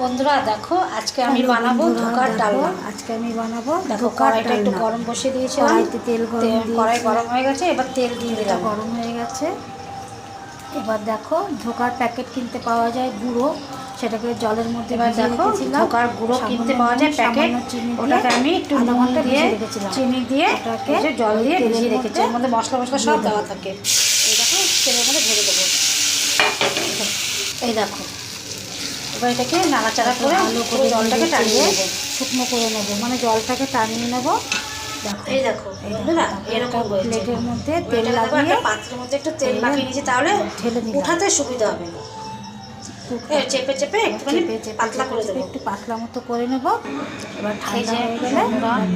বন্ধুরা দেখো আজকে আমি বানাবো ধোকার ডালনা। দেখো কড়াইটা একটু গরম বসিয়ে দিয়েছিলাম, কড়াইতে তেল গরম কড়াই গরম হয়ে গেছে, এবার তেল দিয়ে দিলাম। গরম হয়ে গেছে। এবার দেখো ধোকার প্যাকেট কিনতে পাওয়া যায় গুঁড়ো, সেটাকে জলের মধ্যে এবার দেখো ধোকার গুঁড়ো কিনতে পাওয়া যায় প্যাকেট, ওটাকে আমি একটু নুন দিয়ে চিনি দিয়ে ওটাকে জল দিয়ে ভিজিয়ে রেখেছি। এর মধ্যে মশলা সব দেওয়া থাকে। এই দেখো তেলের মধ্যে ভেজে দেবো। এই দেখো এবার এটাকে নাড়াচাড়া করে ভালো করে জলটাকে টানিয়ে নেবো, শুকনো করে নেবো, মানে জলটাকে টানিয়ে নেবো। দেখো এই দেখো এরকম প্লেটের মধ্যে তেল লাগিয়ে পাত্রের মধ্যে একটু তেল মাখিয়ে নিয়েছি, তাহলে ঢেলে উঠাতে সুবিধা হবে। চেপে চেপে একটুখানি পাতলা করে দেবো, একটু পাতলা মতো করে নেব। এবার ঠান্ডা হয়ে গেলে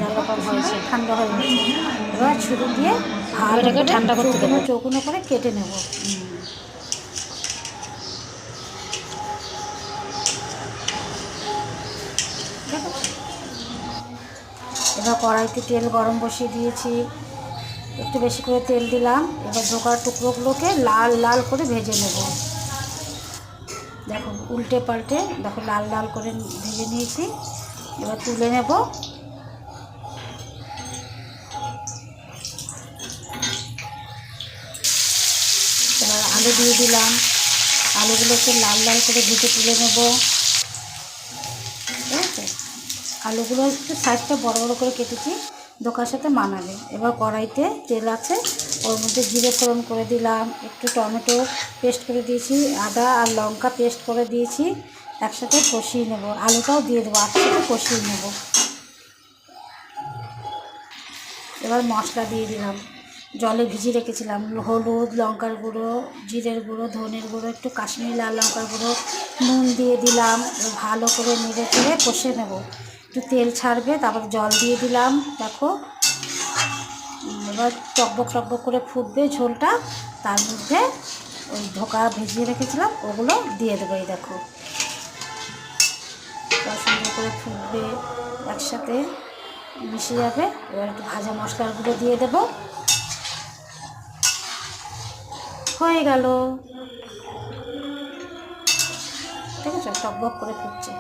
এরকম হয়েছে, ঠান্ডা হয়ে গেছে। এবার ছুরি দিয়ে ভালোটাকে ঠান্ডা করতে দেবো, চৌকোনো করে কেটে নেব। এবার কড়াইতে তেল গরম বসিয়ে দিয়েছি, একটু বেশি করে তেল দিলাম। এবার ধোকার টুকরোগুলোকে লাল লাল করে ভেজে নেব। দেখো উল্টে পাল্টে দেখো লাল লাল করে ভেজে নিয়েছি। এবার তুলে নেব। এবার আলু দিয়ে দিলাম, আলুগুলোকে লাল লাল করে ভেজে তুলে নেব। ঠিক আছে, আলুগুলো একটু সাইজটা বড় বড় করে কেটেছি, ধোকার সাথে মানাবে। এবার কড়াইতে তেল আছে, ওর মধ্যে জিরে ফোড়ন করে দিলাম, একটু টমেটো পেস্ট করে দিয়েছি, আদা আর লঙ্কা পেস্ট করে দিয়েছি, একসাথে কষিয়ে নেব। আলুটাও দিয়ে দেবো, একসাথে কষিয়ে নেব। এবার মশলা দিয়ে দিলাম, জলে ভিজিয়ে রেখেছিলাম হলুদ, লঙ্কার গুঁড়ো, জিরের গুঁড়ো, ধনের গুঁড়ো, একটু কাশ্মীরি লাল লঙ্কার গুঁড়ো, নুন দিয়ে দিলাম। ভালো করে নেড়ে চেড়ে কষে নেব, একটু তেল ছাড়বে, তারপর জল দিয়ে দিলাম। দেখো এবার টকবক টকবক করে ফুটবে ঝোলটা, তার মধ্যে ওই ধোকা ভিজিয়ে রেখেছিলাম ওগুলো দিয়ে দেবো। এই দেখো সুন্দর করে ফুটবে, একসাথে মিশে যাবে। এবার একটু ভাজা মশলাগুলো দিয়ে দেবো, হয়ে গেল। ঠিক আছে, টকবক করে ফুটছে।